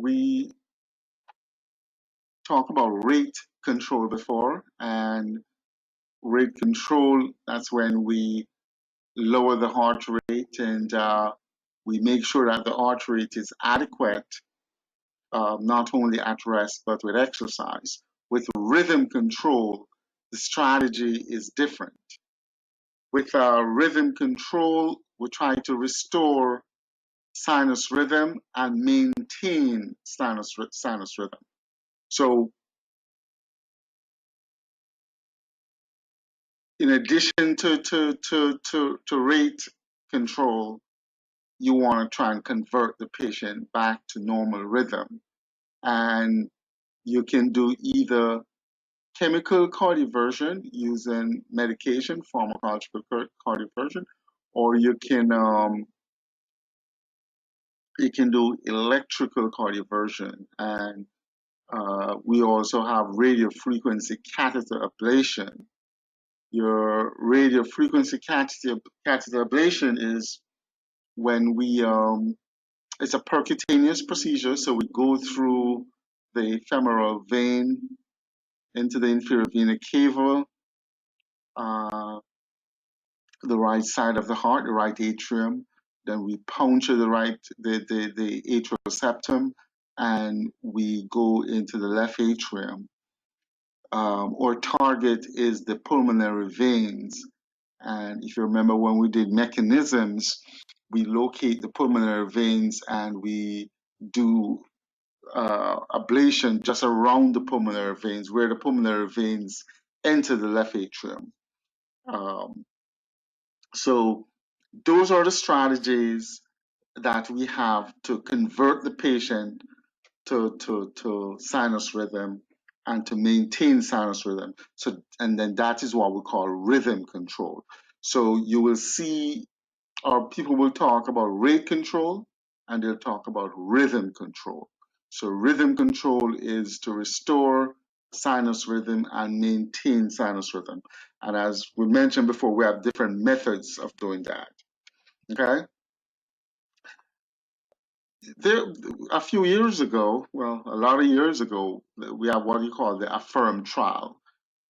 we talked about rate control before, and rate control, that's when we lower the heart rate and we make sure that the heart rate is adequate, not only at rest but with exercise. With rhythm control, the strategy is different. With rhythm control, we try to restore sinus rhythm and maintain sinus rhythm. So in addition to rate control, you want to try and convert the patient back to normal rhythm. And you can do either chemical cardioversion using medication, pharmacological cardioversion, or you can do electrical cardioversion. And we also have radiofrequency catheter ablation. Your radiofrequency catheter ablation is when we it's a percutaneous procedure, so we go through the femoral vein into the inferior vena cava, the right side of the heart, the right atrium. Then we puncture the atrial septum, and we go into the left atrium. Our target is the pulmonary veins. And if you remember when we did mechanisms, we locate the pulmonary veins and we do ablation just around the pulmonary veins, where the pulmonary veins enter the left atrium. So those are the strategies that we have to convert the patient to sinus rhythm and to maintain sinus rhythm. So, and then that is what we call rhythm control. So you will see, or people will talk about rate control and they'll talk about rhythm control. So rhythm control is to restore sinus rhythm and maintain sinus rhythm. And as we mentioned before, we have different methods of doing that. Okay. There, a few years ago, well, a lot of years ago, we have what you call the AFFIRM trial.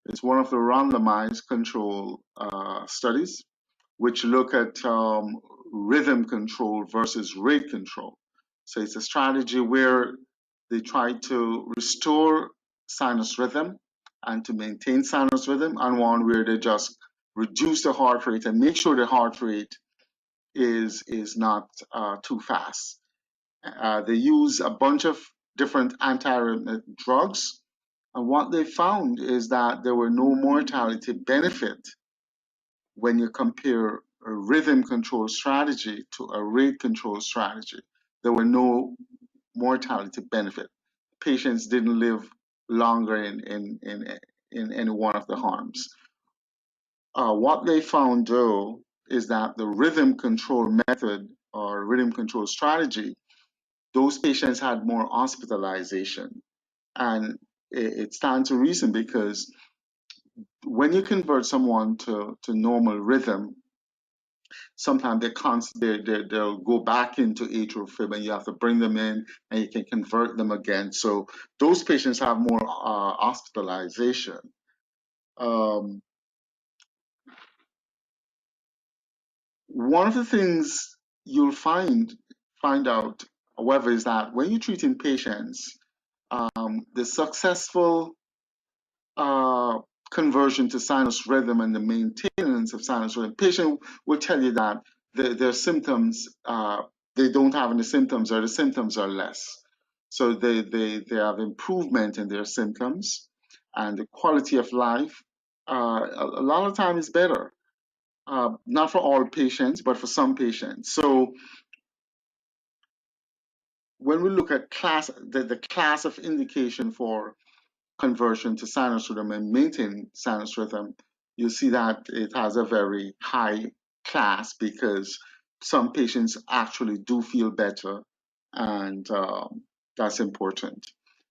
It's one of the randomized control studies which look at rhythm control versus rate control. So it's a strategy where they try to restore sinus rhythm and to maintain sinus rhythm, and one where they just reduce the heart rate and make sure the heart rate is not too fast. They use a bunch of different antiarrhythmic drugs, and what they found is that there were no mortality benefit when you compare a rhythm control strategy to a rate control strategy. There were no mortality benefit. Patients didn't live longer in any one of the harms. What they found though is that the rhythm control method or rhythm control strategy, those patients had more hospitalization. And it stands to reason because when you convert someone to normal rhythm, sometimes they'll go back into atrial fib and you have to bring them in and you can convert them again. So those patients have more hospitalization. One of the things you'll find out, however, is that when you're treating patients, the successful conversion to sinus rhythm and the maintenance of sinus rhythm, patient will tell you that their symptoms, they don't have any symptoms or the symptoms are less. So they have improvement in their symptoms and the quality of life a lot of time is better. Not for all patients, but for some patients. So when we look at the class of indication for conversion to sinus rhythm and maintain sinus rhythm, you see that it has a very high class because some patients actually do feel better, and that's important.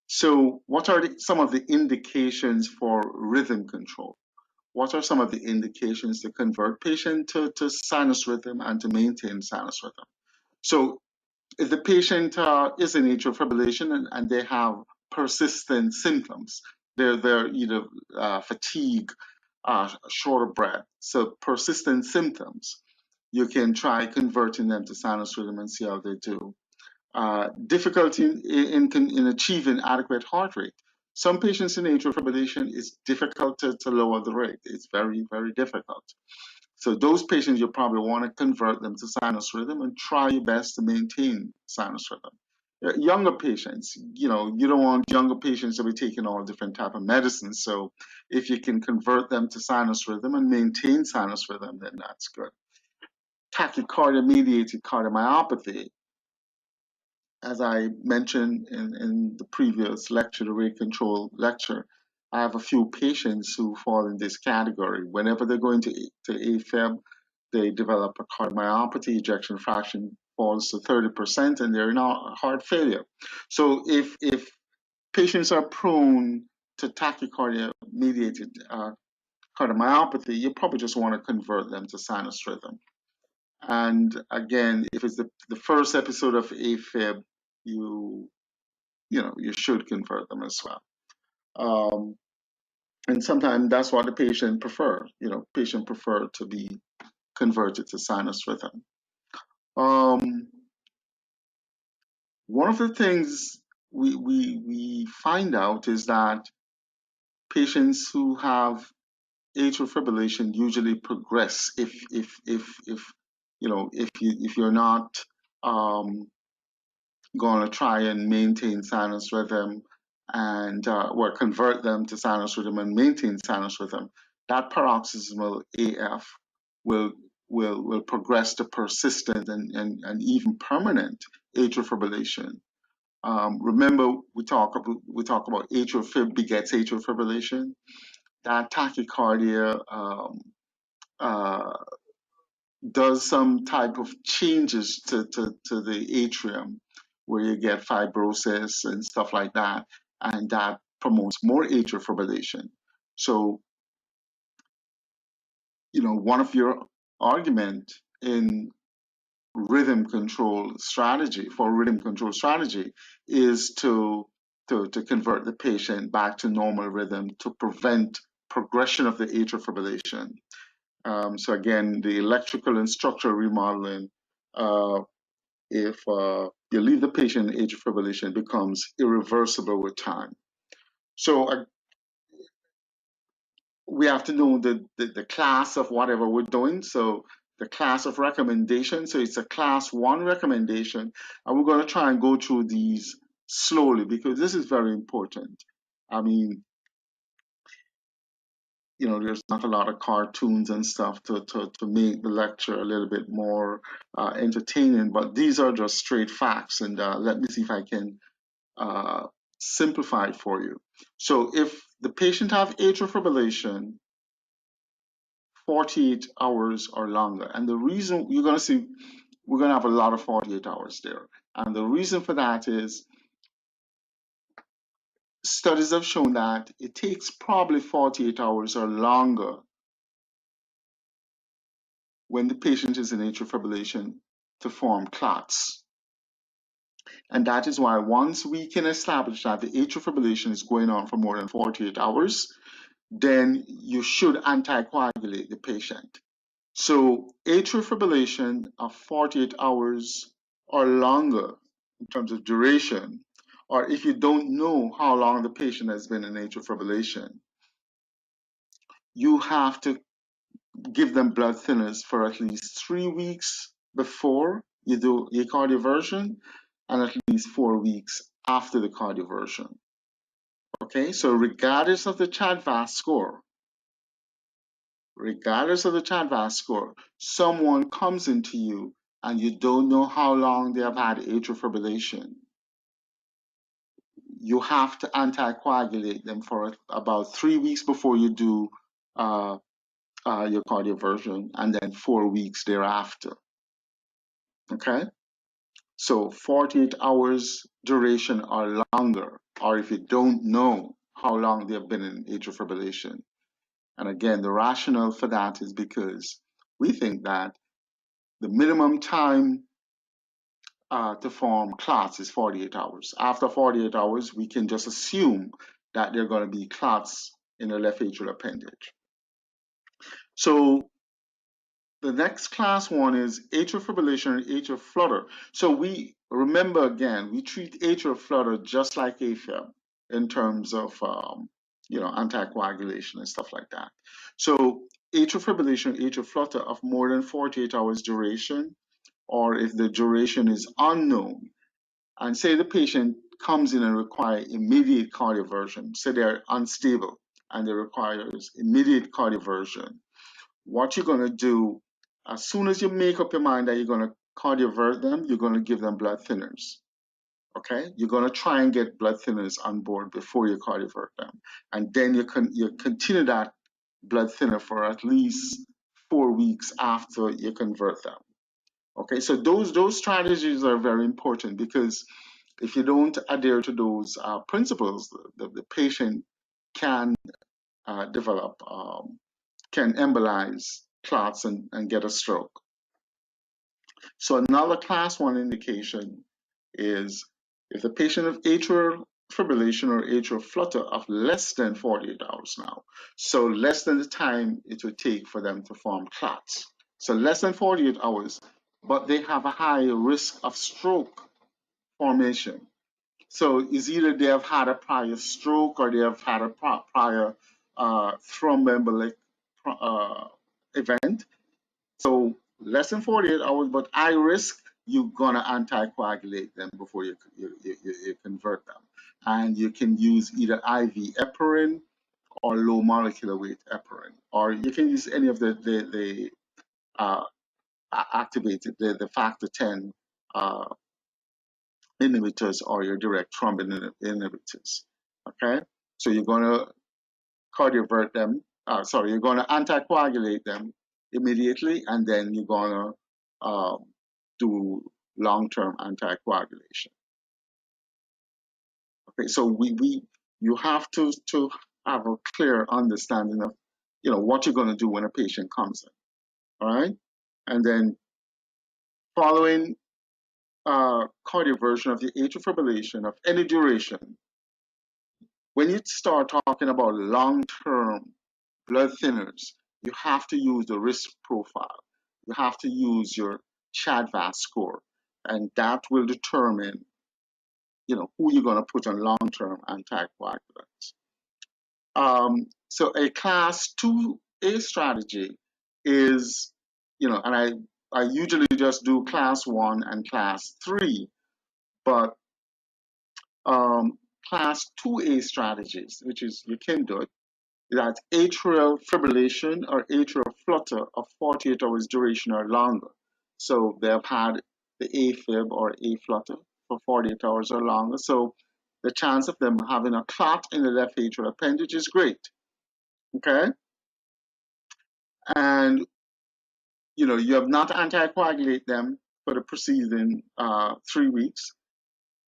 So what are some of the indications for rhythm control? What are some of the indications to convert patient to sinus rhythm and to maintain sinus rhythm? So if the patient is in atrial fibrillation and they have persistent symptoms, they're either fatigue, short of breath, so persistent symptoms, you can try converting them to sinus rhythm and see how they do. Difficulty in achieving adequate heart rate. Some patients in atrial fibrillation, it's difficult to lower the rate. It's very, very difficult. So those patients, you probably want to convert them to sinus rhythm and try your best to maintain sinus rhythm. Younger patients, you don't want younger patients to be taking all different type of medicines. So if you can convert them to sinus rhythm and maintain sinus rhythm, then that's good. Tachycardia-mediated cardiomyopathy, as I mentioned in the previous lecture, the rate control lecture, I have a few patients who fall in this category. Whenever they're going to AFib, they develop a cardiomyopathy, ejection fraction falls to 30%, and they're in heart failure. So if patients are prone to tachycardia-mediated cardiomyopathy, you probably just want to convert them to sinus rhythm. And again, if it's the first episode of AFib, you should convert them as well. And sometimes that's what the patient prefer. Patient prefer to be converted to sinus rhythm. One of the things we find out is that patients who have atrial fibrillation usually progress if you're not going to try and maintain sinus rhythm and or convert them to sinus rhythm and maintain sinus rhythm. That paroxysmal AF will progress to persistent and even permanent atrial fibrillation. Remember, we talk about atrial fib begets atrial fibrillation. That tachycardia does some type of changes to the atrium, where you get fibrosis and stuff like that, and that promotes more atrial fibrillation. So, one of your argument in rhythm control strategy is to convert the patient back to normal rhythm to prevent progression of the atrial fibrillation. So again, the electrical and structural remodeling, if you leave the patient in atrial fibrillation, it becomes irreversible with time. So we have to know the class of whatever we're doing. So the class of recommendation. So it's a class 1 recommendation, and we're going to try and go through these slowly because this is very important. I mean, there's not a lot of cartoons and stuff to make the lecture a little bit more entertaining, but these are just straight facts. And let me see if I can simplify it for you. So if the patient have atrial fibrillation, 48 hours or longer, and the reason you're going to see, we're going to have a lot of 48 hours there. And the reason for that is studies have shown that it takes probably 48 hours or longer when the patient is in atrial fibrillation to form clots. And that is why once we can establish that the atrial fibrillation is going on for more than 48 hours, then you should anticoagulate the patient. So atrial fibrillation of 48 hours or longer in terms of duration, or if you don't know how long the patient has been in atrial fibrillation, you have to give them blood thinners for at least 3 weeks before you do a cardioversion and at least 4 weeks after the cardioversion. Okay, so regardless of the CHA2DS2-VASc score, someone comes into you and you don't know how long they have had atrial fibrillation, you have to anticoagulate them for about 3 weeks before you do your cardioversion, and then 4 weeks thereafter. Okay, so 48 hours duration or longer, or if you don't know how long they've been in atrial fibrillation. And again, the rationale for that is because we think that the minimum time to form clots is 48 hours. After 48 hours, we can just assume that there are going to be clots in the left atrial appendage. So the next class one is atrial fibrillation and atrial flutter. So we remember again, we treat atrial flutter just like AFib in terms of anticoagulation and stuff like that. So atrial fibrillation, atrial flutter of more than 48 hours duration, or if the duration is unknown, and say the patient comes in and requires immediate cardioversion, say they're unstable and they requires immediate cardioversion, what you're going to do, as soon as you make up your mind that you're going to cardiovert them, you're going to give them blood thinners. Okay, you're going to try and get blood thinners on board before you cardiovert them, and then you continue that blood thinner for at least 4 weeks after you convert them. Okay, so those strategies are very important, because if you don't adhere to those principles, the patient can develop, can embolize clots and get a stroke. So another class 1 indication is if the patient of atrial fibrillation or atrial flutter of less than 48 hours now. So less than the time it would take for them to form clots. So less than 48 hours, but they have a high risk of stroke formation. So it's either they have had a prior stroke or they have had a prior thromboembolic event. So less than 48 hours, but high risk, you're gonna anticoagulate them before you convert them. And you can use either IV heparin or low molecular weight heparin, or you can use any of the activated, the factor 10 inhibitors or your direct thrombin inhibitors. Okay, so you're gonna cardiovert them. You're gonna anticoagulate them immediately, and then you're gonna do long-term anticoagulation. Okay, so you have to have a clear understanding of what you're going to do when a patient comes in. All right, and then following cardioversion of the atrial fibrillation of any duration, when you start talking about long-term blood thinners, you have to use the risk profile. You have to use your CHA2DS2-VASc score, and that will determine, who you're going to put on long-term anticoagulants. So a class 2A strategy is, and I usually just do class 1 and class 3, but class 2A strategies, which is you can do it, that atrial fibrillation or atrial flutter of 48 hours duration or longer. So they have had the AFib or A flutter for 48 hours or longer. So the chance of them having a clot in the left atrial appendage is great. Okay? And you have not anticoagulate them for the preceding 3 weeks.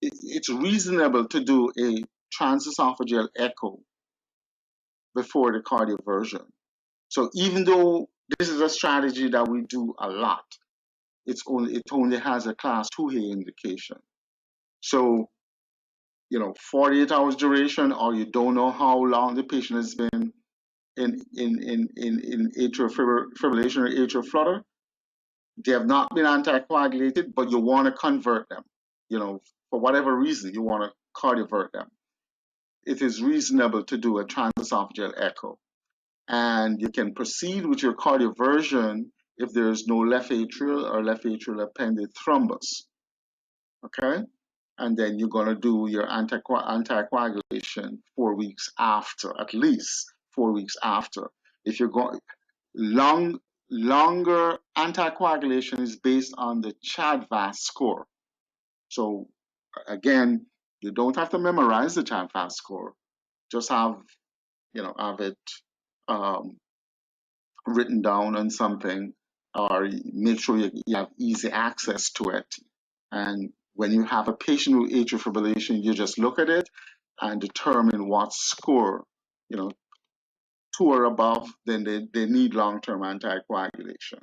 It's reasonable to do a transesophageal echo before the cardioversion. So even though this is a strategy that we do a lot, it only has a class 2A indication. So 48 hours duration, or you don't know how long the patient has been in atrial fibrillation or atrial flutter. They have not been anticoagulated, but you want to convert them. For whatever reason, you want to cardiovert them. It is reasonable to do a transesophageal echo. And you can proceed with your cardioversion if there is no left atrial or left atrial appendage thrombus. Okay? And then you're going to do your anticoagulation 4 weeks after, at least 4 weeks after. If you're going longer anticoagulation is based on the CHA2DS2-VASc score. So again, you don't have to memorize the CHA2DS2-VASc score. Just have it written down on something, or make sure you have easy access to it. And when you have a patient with atrial fibrillation, you just look at it and determine what score, 2 or above, then they need long-term anticoagulation.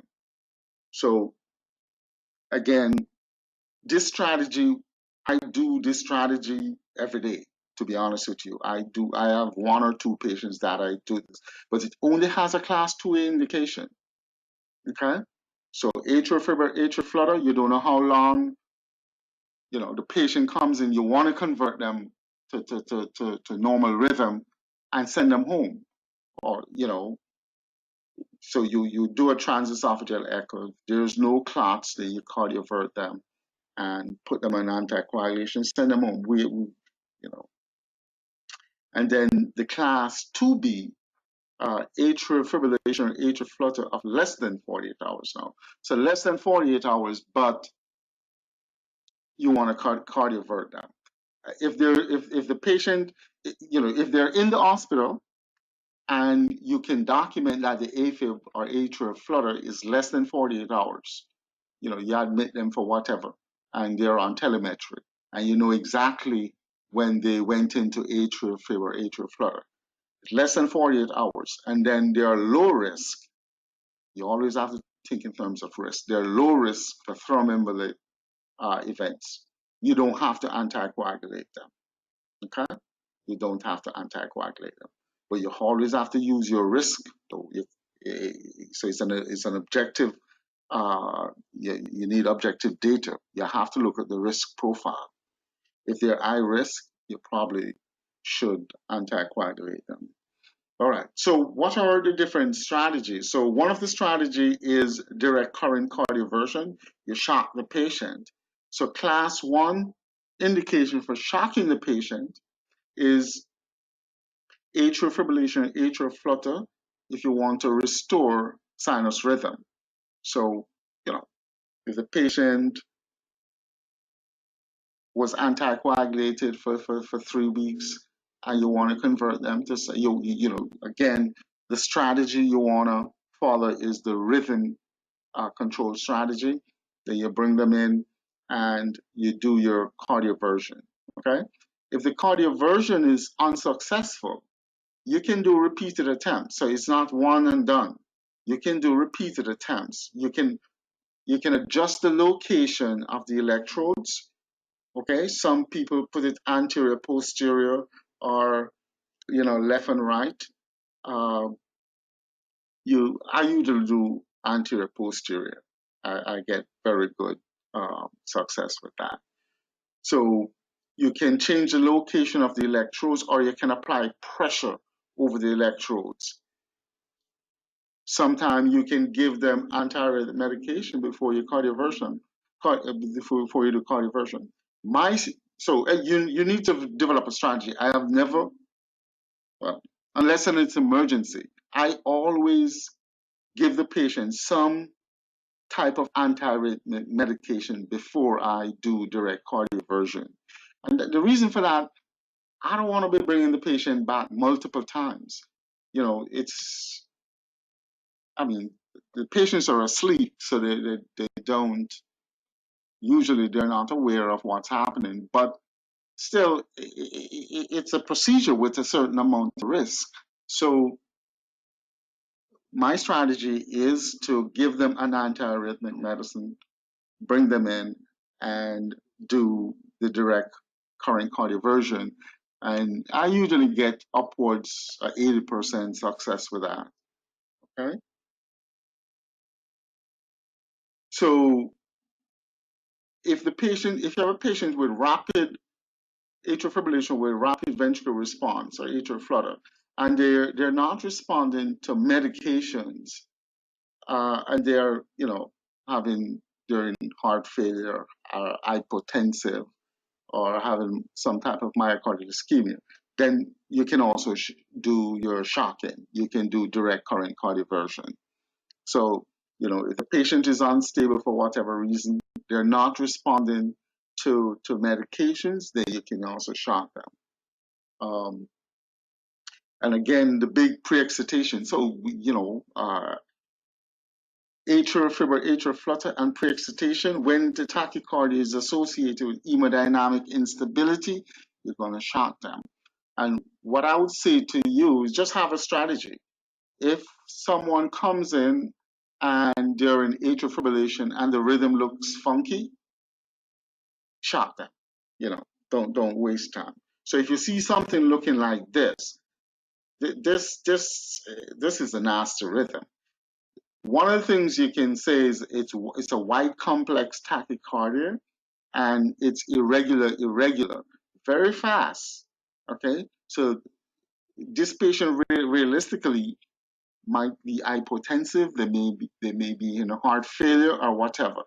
So again, This strategy, I do this strategy every day. To be honest with you, I have one or two patients that I do this, but it only has a class 2A indication. Okay, so atrial flutter, you don't know how long, the patient comes in, you want to convert them to normal rhythm and send them home, or so you do a transesophageal echo. There's no clots, then you cardiovert them and put them on anticoagulation, send them home. You know, and then the class 2B, atrial fibrillation or atrial flutter of less than 48 hours now. So less than 48 hours, but you want to cardiovert them. If the patient, if they're in the hospital and you can document that the AFib or atrial flutter is less than 48 hours, you admit them for whatever, and they're on telemetry, and you know exactly when they went into atrial fib or atrial flutter. It's less than 48 hours, and then they are low risk. You always have to think in terms of risk. They're low risk for thromboembolic events. You don't have to anticoagulate them. Okay, you don't have to anticoagulate them, but you always have to use your risk. So it's an objective. You need objective data. You have to look at the risk profile. If they're high risk, you probably should anticoagulate them. All right. So what are the different strategies? So one of the strategy is direct current cardioversion. You shock the patient. So class 1 indication for shocking the patient is atrial fibrillation, atrial flutter, if you want to restore sinus rhythm. So, if the patient was anticoagulated for 3 weeks and you want to convert them to, again, the strategy you want to follow is the rhythm control strategy. Then you bring them in and you do your cardioversion. Okay. If the cardioversion is unsuccessful, you can do repeated attempts. So it's not one and done. You can do repeated attempts. You can adjust the location of the electrodes. Okay, some people put it anterior, posterior, or left and right. I usually do anterior, posterior. I get very good success with that. So you can change the location of the electrodes, or you can apply pressure over the electrodes. Sometimes you can give them antiarrhythmic medication before you cardioversion, before you do cardioversion. You need to develop a strategy. I have never, well, unless it's emergency, I always give the patient some type of antiarrhythmic medication before I do direct cardioversion. And the reason for that, I don't want to be bringing the patient back multiple times. The patients are asleep, so they don't, usually they're not aware of what's happening, but still, it's a procedure with a certain amount of risk. So my strategy is to give them an antiarrhythmic medicine, bring them in, and do the direct current cardioversion. And I usually get upwards 80% success with that. Okay. So if you have a patient with rapid atrial fibrillation with rapid ventricular response or atrial flutter, and they're not responding to medications, and they're they're in heart failure or hypotensive or having some type of myocardial ischemia, then you can also do your shocking. You can do direct current cardioversion. So, if the patient is unstable for whatever reason, they're not responding to medications, then you can also shock them. And again, the big pre-excitation. So, atrial flutter and pre-excitation, when the tachycardia is associated with hemodynamic instability, you're going to shock them. And what I would say to you is just have a strategy. If someone comes in and they're in atrial fibrillation and the rhythm looks funky, shock them. You know, don't waste time. So if you see something looking like this, this is a nasty rhythm. One of the things you can say is it's a wide complex tachycardia, and it's irregular, very fast. Okay, so this patient realistically might be hypotensive. They may be in a heart failure or whatever.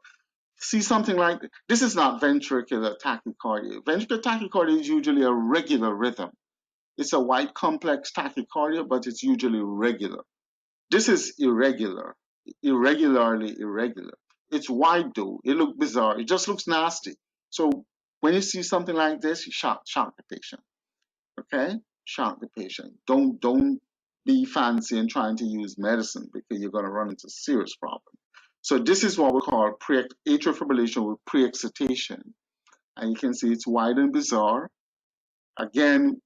See something like this is not ventricular tachycardia. Ventricular tachycardia is usually a regular rhythm. It's a wide complex tachycardia, but it's usually regular. This is irregular, irregularly irregular. It's wide though. It looks bizarre. It just looks nasty. So when you see something like this, you shock the patient. Okay, shock the patient. Don't be fancy and trying to use medicine because you're going to run into serious problem. So this is what we call atrial fibrillation with pre-excitation, and you can see it's wide and bizarre. Again,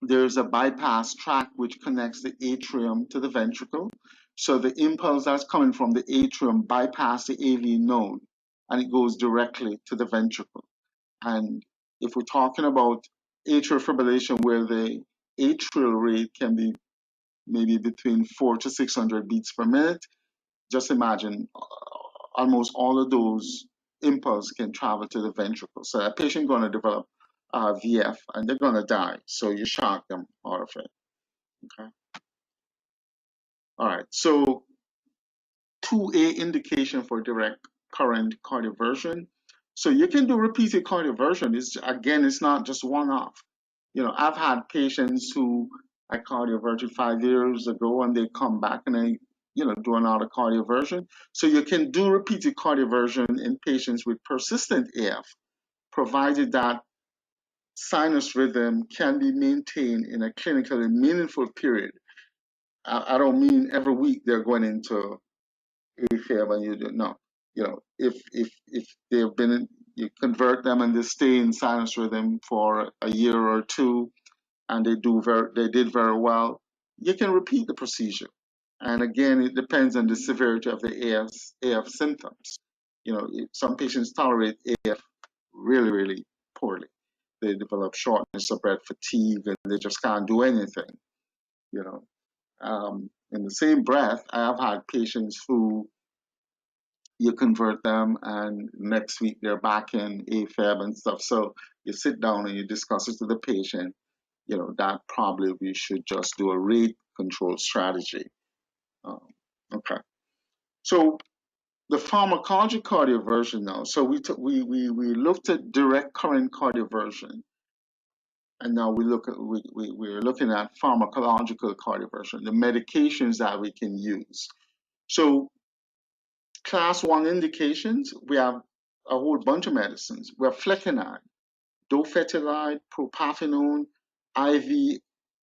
there's a bypass tract which connects the atrium to the ventricle. So the impulse that's coming from the atrium bypass the AV node and it goes directly to the ventricle. And if we're talking about atrial fibrillation where the atrial rate can be maybe between 400 to 600 beats per minute, just imagine almost all of those impulses can travel to the ventricle. So that patient going to develop VF and they're going to die. So you shock them out of it. Okay. All right. So 2A indication for direct current cardioversion. So you can do repeated cardioversion. It's not just one off. You know, I've had patients who I cardioverted 5 years ago and they come back and they, do another cardioversion. So you can do repeated cardioversion in patients with persistent AF, provided that sinus rhythm can be maintained in a clinically meaningful period. I don't mean every week they're going into AFib and you don't know. If they've been, you convert them and they stay in sinus rhythm for a year or two, and they did very well, you can repeat the procedure. And again, it depends on the severity of the AF symptoms. Some patients tolerate AF really, really poorly. They develop shortness of breath, fatigue, and they just can't do anything. In the same breath, I have had patients who you convert them and next week they're back in AFib and stuff. So you sit down and you discuss it with the patient, that probably we should just do a rate control strategy. Okay. So the pharmacology cardioversion now. So we looked at direct current cardioversion, and now we're looking at pharmacological cardioversion, the medications that we can use. So class 1 indications, we have a whole bunch of medicines. We have flecainide, dofetilide, propafenone, IV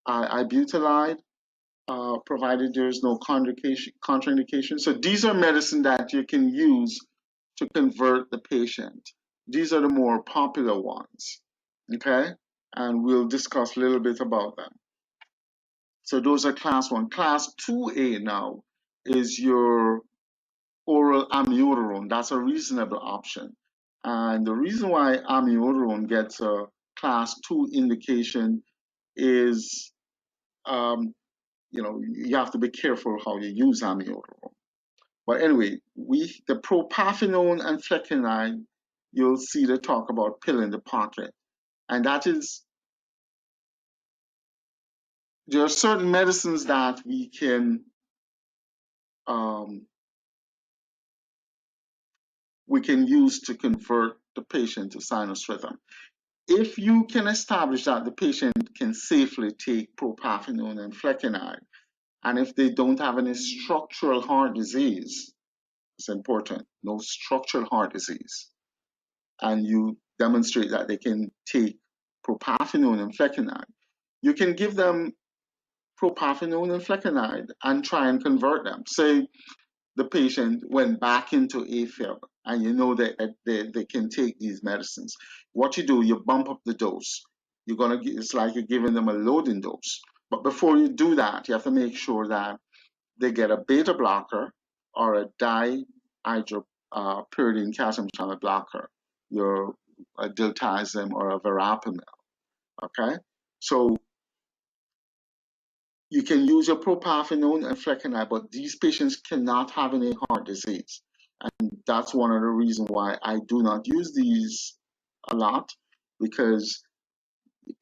ibutylide, provided there's no contraindication. So these are medicine that you can use to convert the patient. These are the more popular ones, okay? And we'll discuss a little bit about them. So those are class 1. Class 2A now is your oral amiodarone. That's a reasonable option. And the reason why amiodarone gets a class 2 indication is, you have to be careful how you use amiodarone. But anyway, the propafenone and flecainide, you'll see they talk about pill in the pocket. And that is, there are certain medicines that we can use to convert the patient to sinus rhythm. If you can establish that the patient can safely take propafenone and flecainide, and if they don't have any structural heart disease, it's important, no structural heart disease, and you demonstrate that they can take propafenone and flecainide, you can give them propafenone and flecainide and try and convert them. Say the patient went back into AFib and you know that they can take these medicines. What you do, you bump up the dose. It's like you're giving them a loading dose. But before you do that, you have to make sure that they get a beta blocker or a dihydropyridine calcium channel blocker, your a diltiazem or a verapamil. Okay, so you can use your propafenone and flecainide, but these patients cannot have any heart disease, and that's one of the reasons why I do not use these a lot, because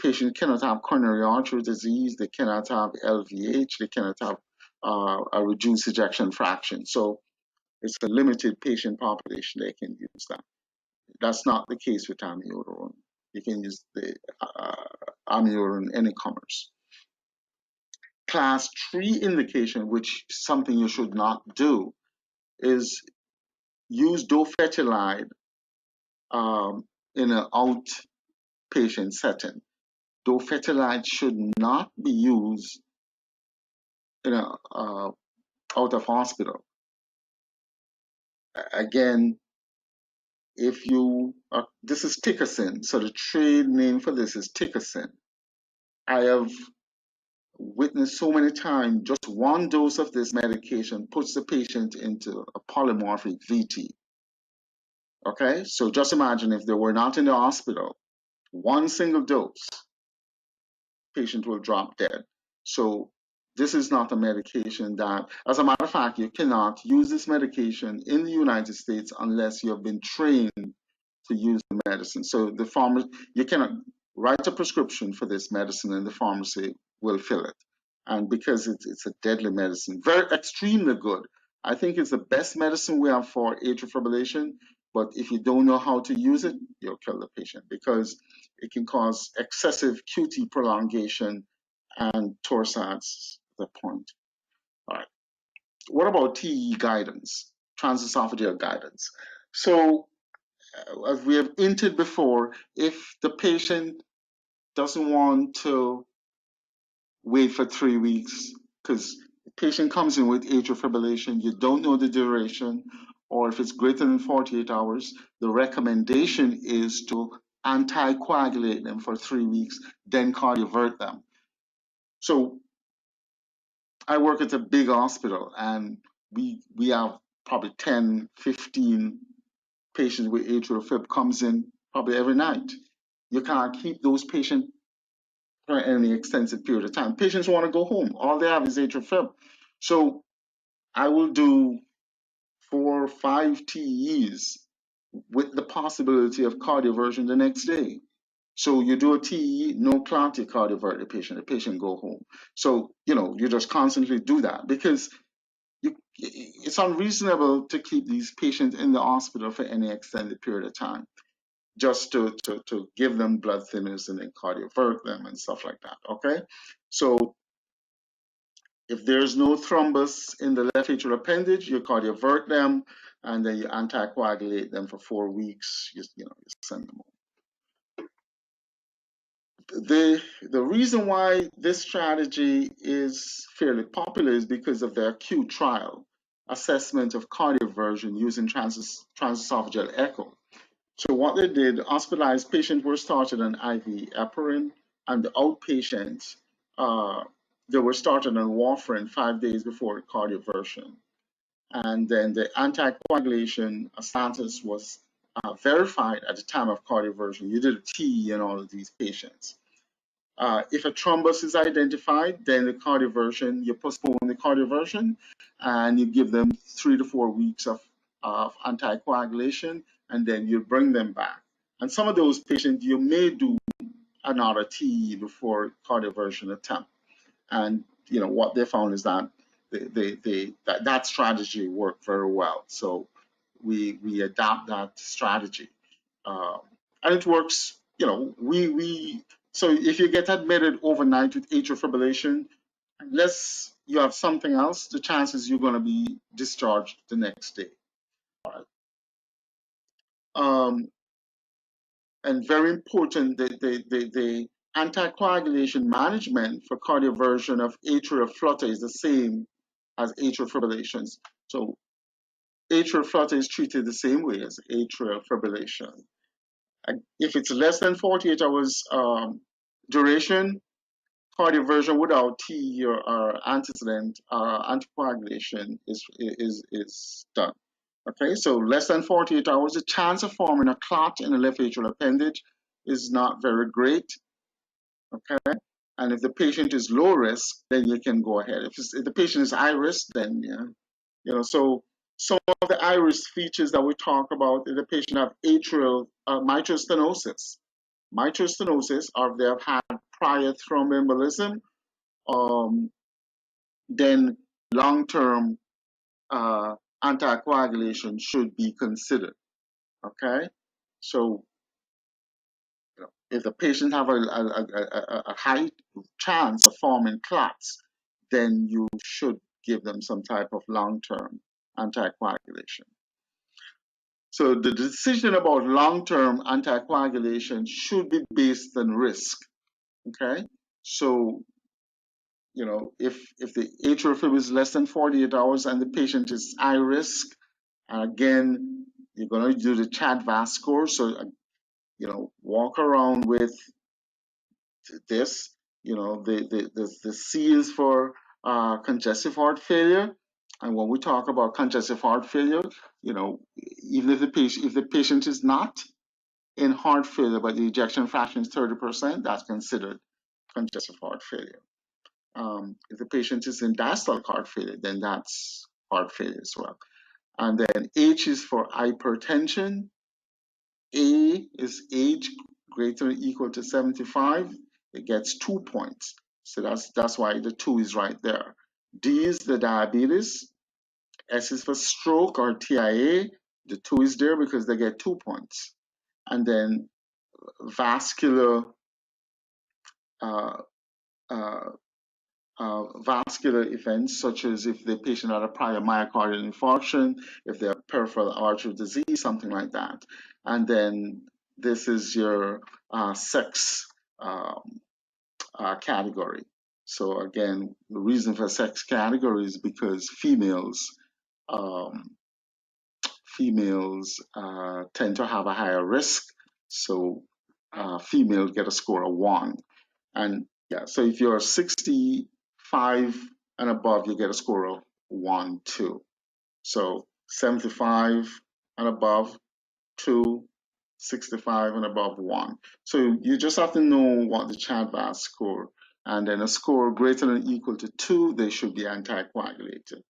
patients cannot have coronary artery disease, they cannot have LVH, they cannot have a reduced ejection fraction. So it's a limited patient population they can use that. That's not the case with amiodarone. You can use the amiodarone any comers. Class 3 indication, which is something you should not do, is use dofetilide in an outpatient setting. Dofetilide should not be used in a out of hospital. Again, if you this is Tickerson, so the trade name for this is Tickerson. I have witnessed so many times just one dose of this medication puts the patient into a polymorphic VT. Okay, so just imagine if they were not in the hospital, one single dose, patient will drop dead. So this is not a medication that, as a matter of fact, you cannot use this medication in the United States unless you have been trained to use the medicine. So the pharmacy, you cannot write a prescription for this medicine and the pharmacy will fill it. And because it's a deadly medicine, very extremely good. I think it's the best medicine we have for atrial fibrillation, but if you don't know how to use it, you'll kill the patient because it can cause excessive QT prolongation and torsades at the point. All right. What about TE guidance, transesophageal guidance? So as we have hinted before, if the patient doesn't want to wait for 3 weeks, because the patient comes in with atrial fibrillation, you don't know the duration, or if it's greater than 48 hours, the recommendation is to anticoagulate them for 3 weeks, then cardiovert them. So I work at a big hospital, and we have probably 10, 15 patients with atrial fib comes in probably every night. You can't keep those patients for any extensive period of time. Patients want to go home. All they have is atrial fib. So I will do 4 or 5 TEs with the possibility of cardioversion the next day. So you do a TE, no clot, you cardiovert the patient go home. So, you just constantly do that because it's unreasonable to keep these patients in the hospital for any extended period of time, just to give them blood thinners and then cardiovert them and stuff like that, okay? So if there's no thrombus in the left atrial appendage, you cardiovert them and then you anticoagulate them for 4 weeks, you send them home. The reason why this strategy is fairly popular is because of the acute trial assessment of cardioversion using transesophageal echo. So what they did, hospitalized patients were started on IV heparin, and the outpatients, they were started on warfarin 5 days before cardioversion. And then the anticoagulation status was verified at the time of cardioversion. You did a T in all of these patients. If a thrombus is identified, then the cardioversion, you postpone the cardioversion and you give them 3 to 4 weeks of anticoagulation, and then you bring them back. And some of those patients, you may do another TE before cardioversion attempt. And what they found is that that strategy worked very well. So we adapt that strategy, and it works. So if you get admitted overnight with atrial fibrillation, unless you have something else, the chances you're going to be discharged the next day. All right. And very important, the anticoagulation management for cardioversion of atrial flutter is the same as atrial fibrillations. So atrial flutter is treated the same way as atrial fibrillation. And if it's less than 48 hours duration, cardioversion without T or antecedent anticoagulation is done. Okay, so less than 48 hours, the chance of forming a clot in the left atrial appendage is not very great. Okay, and if the patient is low risk, then you can go ahead. If the patient is high risk, then yeah, so some of the high risk features that we talk about if the patient have mitral stenosis. Mitral stenosis, or if they have had prior thromboembolism, um, then long-term anticoagulation should be considered. Okay, so if the patient have a high chance of forming clots, then you should give them some type of long-term anticoagulation. So the decision about long-term anticoagulation should be based on risk. Okay, so if the atrial fib is less than 48 hours and the patient is high risk, again, you're going to do the CHA2DS2-VASc score. So walk around with this. The C is for congestive heart failure. And when we talk about congestive heart failure, even if the patient is not in heart failure, but the ejection fraction is 30%, that's considered congestive heart failure. If the patient is in diastolic heart failure, then that's heart failure as well. And then H is for hypertension. A is age greater or equal to 75. It gets 2 points. So that's why the 2 is right there. D is the diabetes. S is for stroke or TIA. The 2 is there because they get 2 points. And then vascular uh, uh, vascular events, such as if the patient had a prior myocardial infarction, if they have peripheral artery disease, something like that. And then this is your sex category. So again, the reason for sex category is because um, females tend to have a higher risk. So females get a score of 1. And yeah, so if you're 65 and above, you get a score of 1, 2. So 75 and above, 2, 65 and above, 1. So you just have to know what the CHA2DS2-VASc score, and then a score greater than or equal to 2, they should be anticoagulated.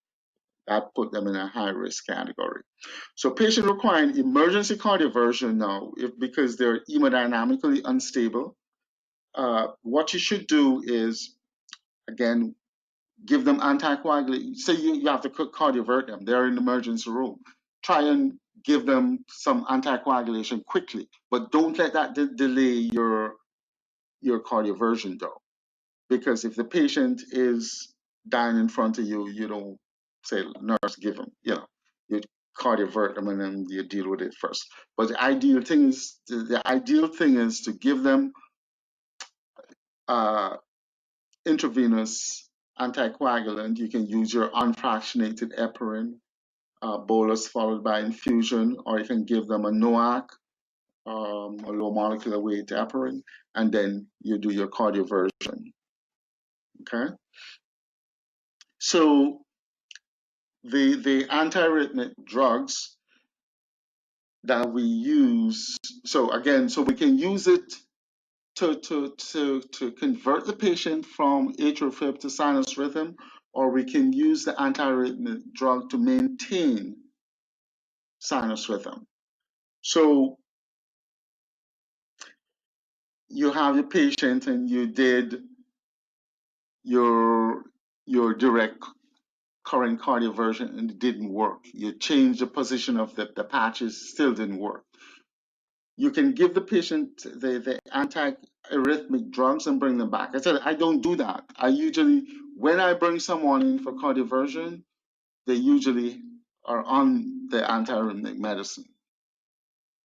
That put them in a high risk category. So patient requiring emergency cardioversion now, because they're hemodynamically unstable, what you should do is, again, give them anticoagulation. Say you have to cardiovert them, they're in the emergency room. Try and give them some anticoagulation quickly, but don't let that delay your cardioversion though. Because if the patient is dying in front of you, you don't say, nurse, give them, you cardiovert them and then you deal with it first. But the ideal thing is to give them intravenous anticoagulant. You can use your unfractionated heparin bolus followed by infusion, or you can give them a NOAC, a low molecular weight heparin, and then you do your cardioversion. Okay. So the antiarrhythmic drugs that we use, so we can use it to convert the patient from atrial fib to sinus rhythm, or we can use the antiarrhythmic drug to maintain sinus rhythm. So you have your patient and you did your direct current cardioversion and it didn't work. You changed the position of the patches, still didn't work. You can give the patient the anti-arrhythmic drugs and bring them back. I said, I don't do that. When I bring someone in for cardioversion, they usually are on the anti-arrhythmic medicine.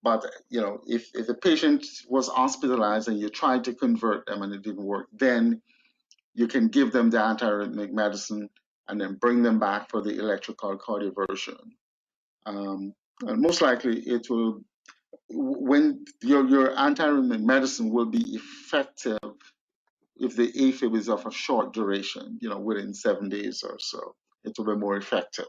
But if the patient was hospitalized and you tried to convert them and it didn't work, then you can give them the antiarrhythmic medicine and then bring them back for the electrical cardioversion. And most likely it will, when your antiarrhythmic medicine will be effective if the AFib is of a short duration, within 7 days or so, it will be more effective.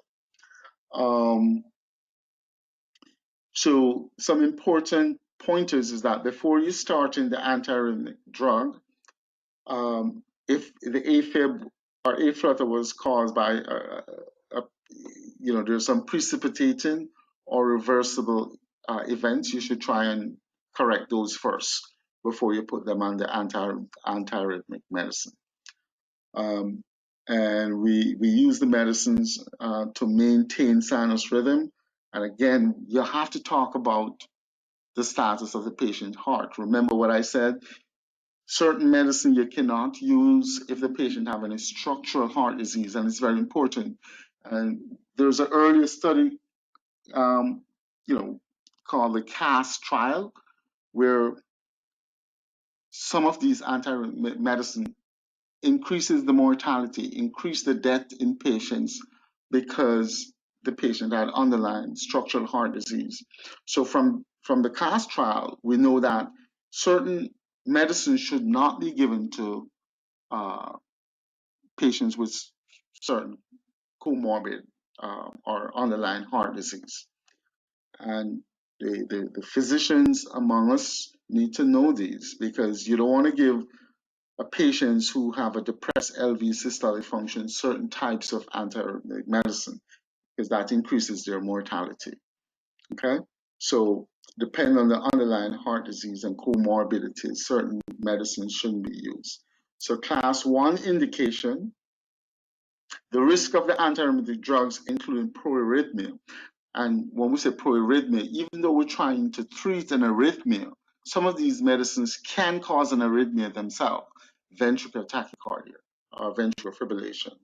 So some important pointers is that before you start in the antiarrhythmic drug, if the AFib or A flutter was caused by there's some precipitating or reversible events, you should try and correct those first before you put them on the antiarrhythmic medicine. And we use the medicines to maintain sinus rhythm. And again, you have to talk about the status of the patient's heart. Remember what I said? Certain medicine you cannot use if the patient have any structural heart disease, and it's very important. And there's an earlier study, um, called the CAS trial, where some of these anti-medicine increases the mortality, increase the death in patients because the patient had underlying structural heart disease. So from the CAS trial, we know that certain medicines should not be given to patients with certain comorbid or underlying heart disease. And the physicians among us need to know these, because you don't want to give patients who have a depressed LV systolic function certain types of antiarrhythmic medicine, because that increases their mortality. Okay, so depending on the underlying heart disease and comorbidities, certain medicines shouldn't be used. So class 1 indication, the risk of the antiarrhythmic drugs including proarrhythmia. And when we say proarrhythmia, even though we're trying to treat an arrhythmia, some of these medicines can cause an arrhythmia themselves, ventricular tachycardia or ventricular fibrillation.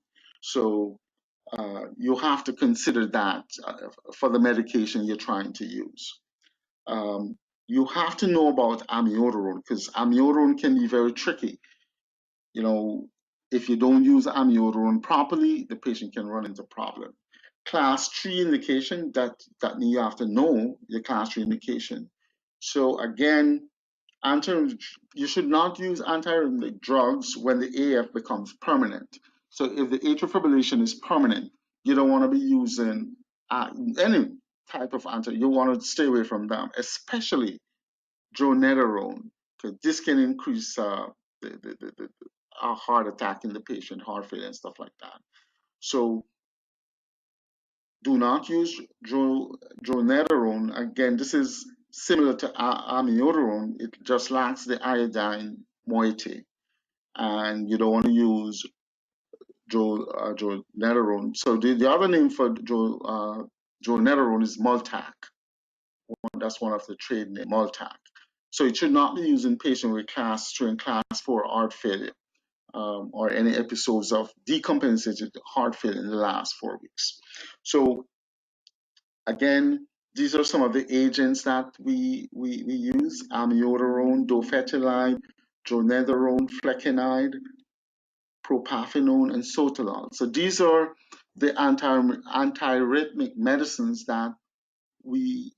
So you have to consider that for the medication you're trying to use. You have to know about amiodarone, because amiodarone can be very tricky. You know, if you don't use amiodarone properly, the patient can run into problem. Class 3 indication, that you have to know your class 3 indication. So again, you should not use antiarrhythmic drugs when the AF becomes permanent. So if the atrial fibrillation is permanent, you don't want to be using any type of you want to stay away from them, especially dronedarone, because this can increase a heart attack in the patient, heart failure and stuff like that. So do not use dronedarone. Again, this is similar to amiodarone. It just lacks the iodine moiety, and you don't want to use dronedarone. So the other name for dronedarone is Multac. That's one of the trade name, Multac. So it should not be used in patients with class 3 and class 4 heart failure, or any episodes of decompensated heart failure in the last 4 weeks. So again, these are some of the agents that we use: amiodarone, dofetilide, dronedarone, flecainide, propafenone, and sotalol. So these are the antiarrhythmic medicines that we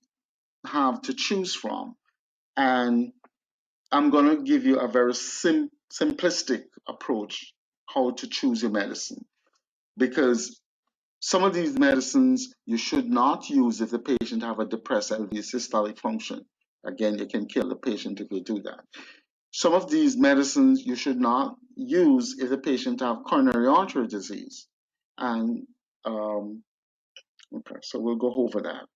have to choose from. And I'm going to give you a very simplistic approach how to choose your medicine, because some of these medicines you should not use if the patient have a depressed LV systolic function. Again, you can kill the patient if you do that. Some of these medicines you should not use if the patient have coronary artery disease. And okay, so we'll go over that.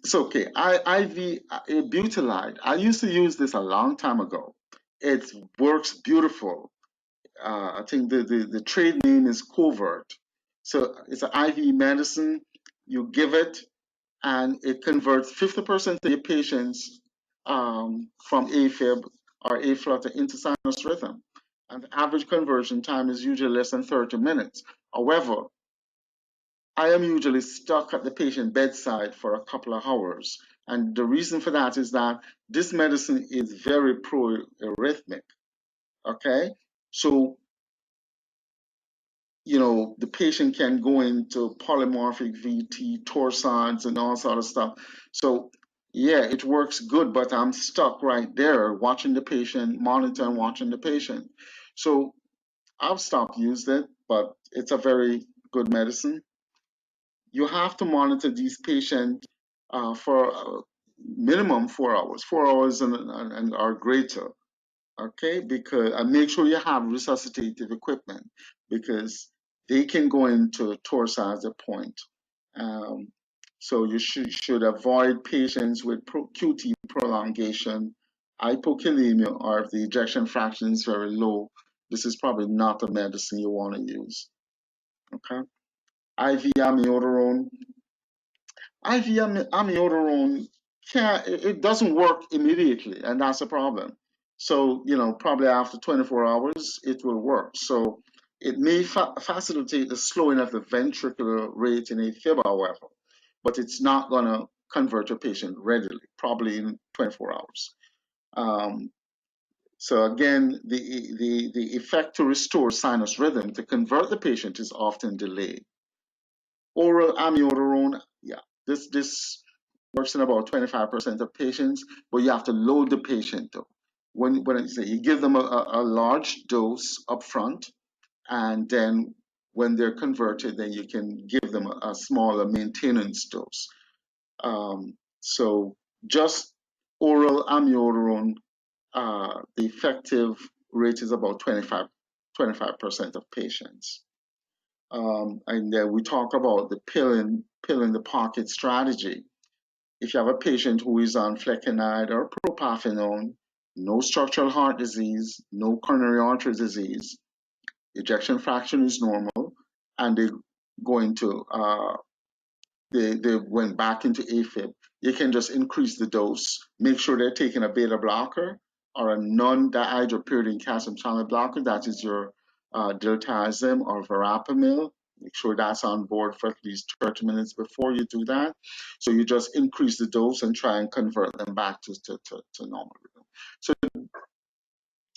So okay, IV butylide. I used to use this a long time ago. It works beautiful. I think the trade name is Covert. So it's an IV medicine. You give it, and it converts 50% of your patients from AFib or A flutter into sinus rhythm. And the average conversion time is usually less than 30 minutes. However, I am usually stuck at the patient bedside for a couple of hours. And the reason for that is that this medicine is very pro-arrhythmic. Okay? So the patient can go into polymorphic VT, torsades, and all sort of stuff. So, yeah, it works good, but I'm stuck right there watching the patient, monitoring, watching the patient. So I've stopped using it, but it's a very good medicine. You have to monitor these patients for minimum 4 hours, 4 hours and or greater. Okay, because and make sure you have resuscitative equipment because they can go into torsades at point. Um, so you should avoid patients with QT prolongation, hypokalemia, or if the ejection fraction is very low. This is probably not the medicine you want to use. Okay, IV amiodarone. IV amiodarone it doesn't work immediately, and that's a problem. So, probably after 24 hours, it will work. So it may facilitate the slowing of the ventricular rate in AFib, however, but it's not going to convert a patient readily, probably in 24 hours. So again, the effect to restore sinus rhythm to convert the patient is often delayed. Oral amiodarone, yeah, this works in about 25% of patients, but you have to load the patient though. When I say you give them a large dose up front, and then when they're converted, then you can give them a smaller maintenance dose. So just oral amiodarone, the effective rate is about 25% of patients. And then we talk about the pill in the pocket strategy. If you have a patient who is on flecainide or propafenone, no structural heart disease, no coronary artery disease, ejection fraction is normal, and they go into they went back into AFib, you can just increase the dose. Make sure they're taking a beta blocker or a non-dihydropyridine calcium channel blocker. That is your diltiazem or verapamil. Make sure that's on board for at least 30 minutes before you do that. So you just increase the dose and try and convert them back to normal rhythm. So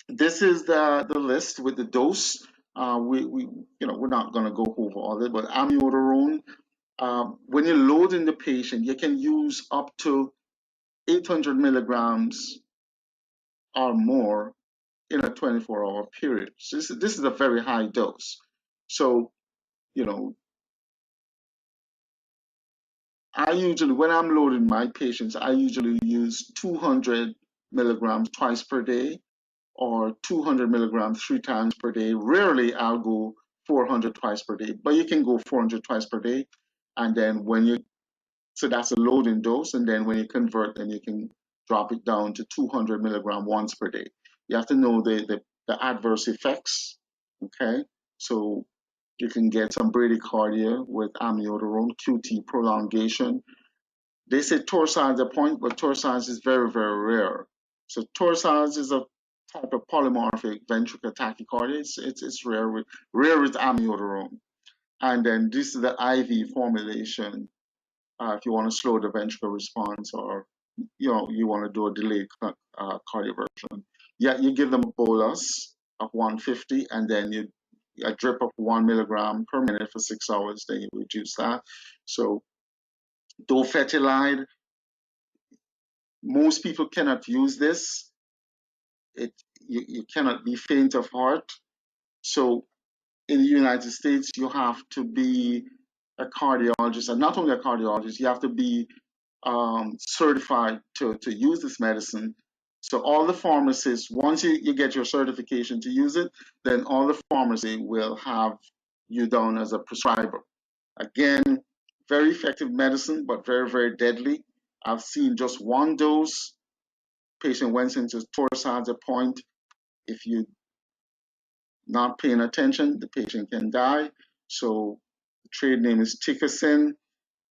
this is the list with the dose. We're not going to go over all of it, but amiodarone, when you're loading the patient, you can use up to 800 milligrams or more in a 24-hour period. So this is a very high dose. So, when I'm loading my patients, I usually use 200 milligrams twice per day or 200 milligrams 3 times per day. Rarely I'll go 400 twice per day, but you can go 400 twice per day. And then so that's a loading dose. And then when you convert, then you can drop it down to 200 milligram once per day. You have to know the adverse effects. Okay. So you can get some bradycardia with amiodarone, QT prolongation. They say torsades are point, but torsades is very, very rare. So torsades is a type of polymorphic ventricular tachycardia. It's rare with amiodarone. And then this is the IV formulation. If you want to slow the ventricular response, or you want to do a delayed cardioversion. Yeah, you give them a bolus of 150, and then a drip of 1 milligram per minute for 6 hours. Then you reduce that. So dofetilide, most people cannot use this. You cannot be faint of heart. So in the United States, you have to be a cardiologist, and not only a cardiologist, you have to be certified to use this medicine. So all the pharmacists, once you get your certification to use it, then all the pharmacy will have you down as a prescriber. Again, very effective medicine, but very, very deadly. I've seen just one dose, patient went into torsades at point. If you're not paying attention, the patient can die. So the trade name is Tickerson.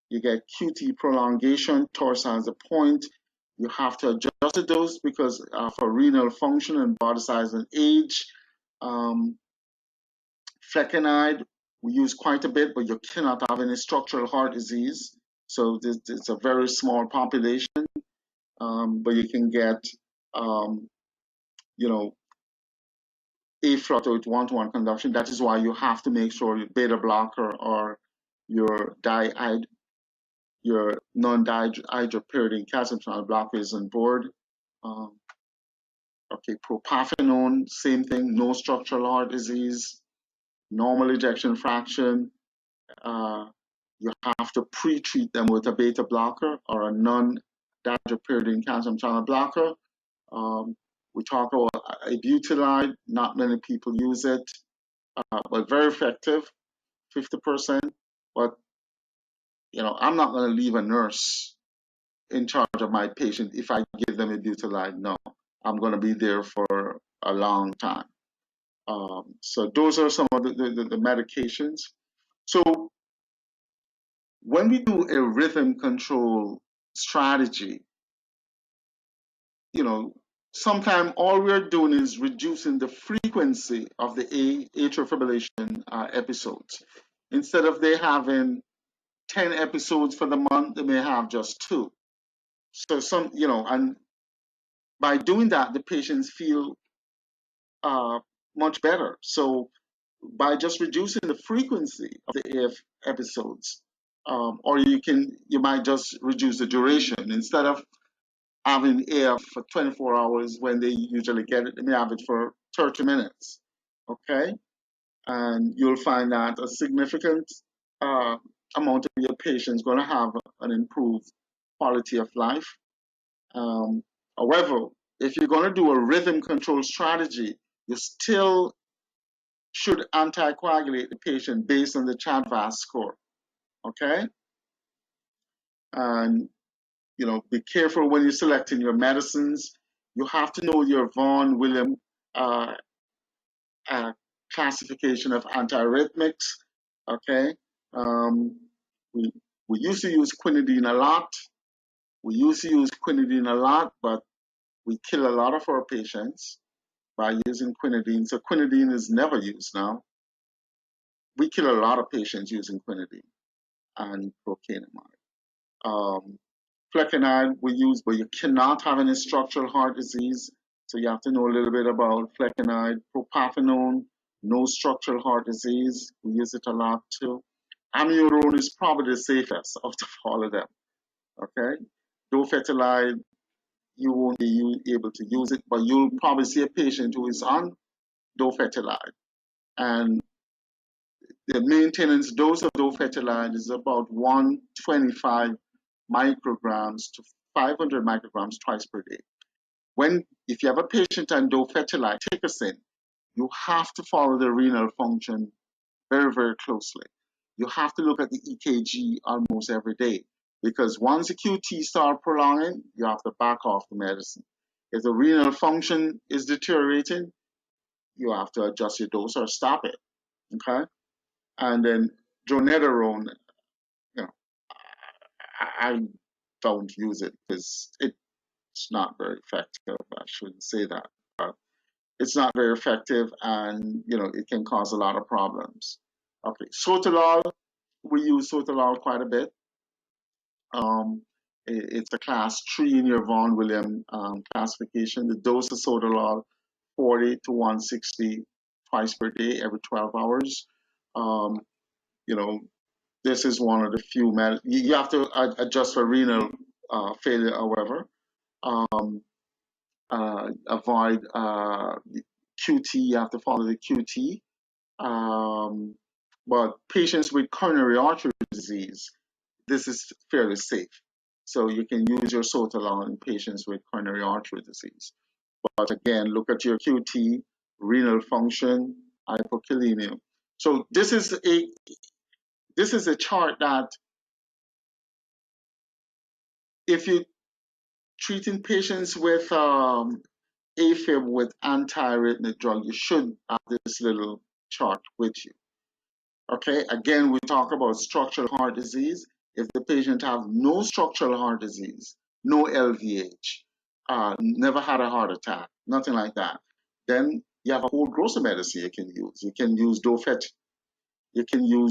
You get QT prolongation, torsades at point. You have to adjust the dose because for renal function and body size and age. Flecainide, we use quite a bit, but you cannot have any structural heart disease. So it's a very small population, but you can get, aflutter with one-to-one conduction. That is why you have to make sure your beta blocker or your non-dihydropyridine calcium channel blocker is on board. Okay, propafenone, same thing, no structural heart disease, normal ejection fraction, You have to pre-treat them with a beta blocker or a non-dihydropyridine calcium channel blocker. We talk about ibutylide. Not many people use it, but very effective, 50%. But I'm not going to leave a nurse in charge of my patient if I give them ibutylide. No, I'm going to be there for a long time. So those are some of the medications. So when we do a rhythm control strategy, sometimes all we're doing is reducing the frequency of the atrial fibrillation episodes. Instead of they having 10 episodes for the month, they may have just 2. So and by doing that, the patients feel much better. So by just reducing the frequency of the AF episodes, or you might just reduce the duration. Instead of having AF for 24 hours when they usually get it, they may have it for 30 minutes. Okay? And you'll find that a significant amount of your patients going to have an improved quality of life. However, if you're going to do a rhythm control strategy, you still should anticoagulate the patient based on the CHA2DS2-VASc score. Okay? And be careful when you're selecting your medicines. You have to know your Vaughan William classification of antiarrhythmics. Okay, we used to use quinidine a lot. But we kill a lot of our patients by using quinidine. So quinidine is never used now. We kill a lot of patients using quinidine and procainamide. Flecainide we use, but you cannot have any structural heart disease. So you have to know a little bit about flecainide. Propafenone, no structural heart disease. We use it a lot too. Amiodarone is probably the safest of all of them. Okay, dofetilide, you won't be able to use it, but you'll probably see a patient who is on dofetilide, and the maintenance dose of dofetilide is about 125 micrograms to 500 micrograms twice per day. If you have a patient on dofetilide, tickersin, you have to follow the renal function very, very closely. You have to look at the EKG almost every day, because once the QT start prolonging, you have to back off the medicine. If the renal function is deteriorating, you have to adjust your dose or stop it. Okay, and then dronedarone, I don't use it because it's not very effective. I shouldn't say that. But it's not very effective, and it can cause a lot of problems. Okay, sotalol, we use sotalol quite a bit. It's a class 3 in your Vaughan William classification. The dose of sotalol 40 to 160 twice per day, every 12 hours. This is one of the few you have to adjust for renal failure, however. Avoid QT, you have to follow the QT. But patients with coronary artery disease, this is fairly safe. So you can use your sotalol in patients with coronary artery disease. But again, look at your QT, renal function, hypokalemia. So this is a chart that if you're treating patients with AFib with antiarrhythmic drug, you should have this little chart with you. Okay, again, we talk about structural heart disease. If the patient have no structural heart disease, no LVH, never had a heart attack, nothing like that, then you have a whole gross of medicine you can use. You can use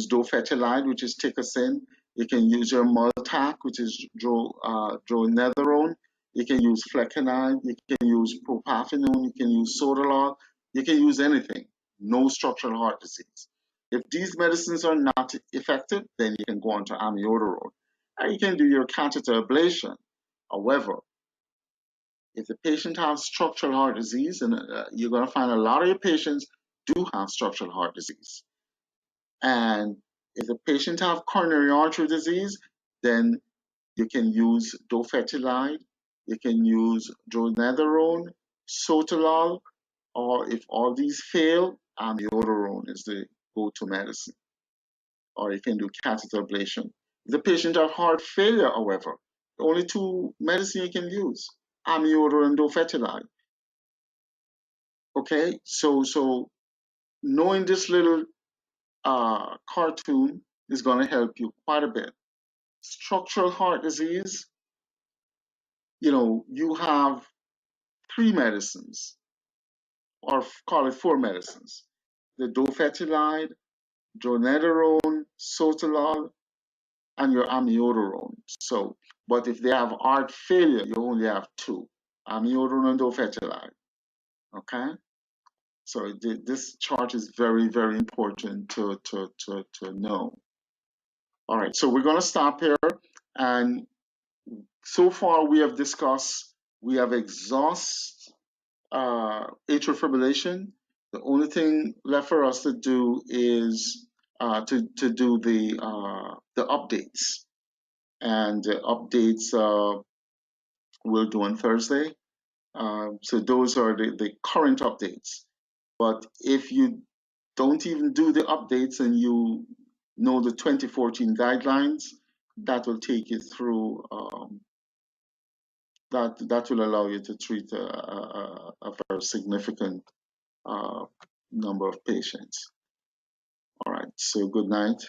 dofetilide, which is tickersin. You can use your Multac, which is dronedarone. You can use flecainide. You can use propafenone. You can use sotalol. You can use anything. No structural heart disease. If these medicines are not effective, then you can go on to amiodarone. And you can do your catheter ablation. However, if the patient has structural heart disease, and you're going to find a lot of your patients do have structural heart disease. And If the patient have coronary artery disease, then you can use dofetilide, you can use dronedarone, sotalol, or if all these fail, amiodarone is the go-to medicine, or you can do catheter ablation. If the patient have heart failure, however, the only two medicine you can use, amiodarone and dofetilide. Okay, so knowing this little cartoon is going to help you quite a bit. Structural heart disease, you have three medicines, or call it four medicines: the dofetilide, dronedarone, sotalol, and your amiodarone. So, but if they have heart failure, you only have two: amiodarone and dofetilide. Okay, so this chart is very, very important to know. All right, so we're going to stop here, and so far we have discussed, we have exhausted atrial fibrillation. The only thing left for us to do is to do the updates, and the updates we'll do on Thursday. So those are the current updates. But if you don't even do the updates and you know the 2014 guidelines, that will take you through. That will allow you to treat a very significant number of patients. All right, so good night.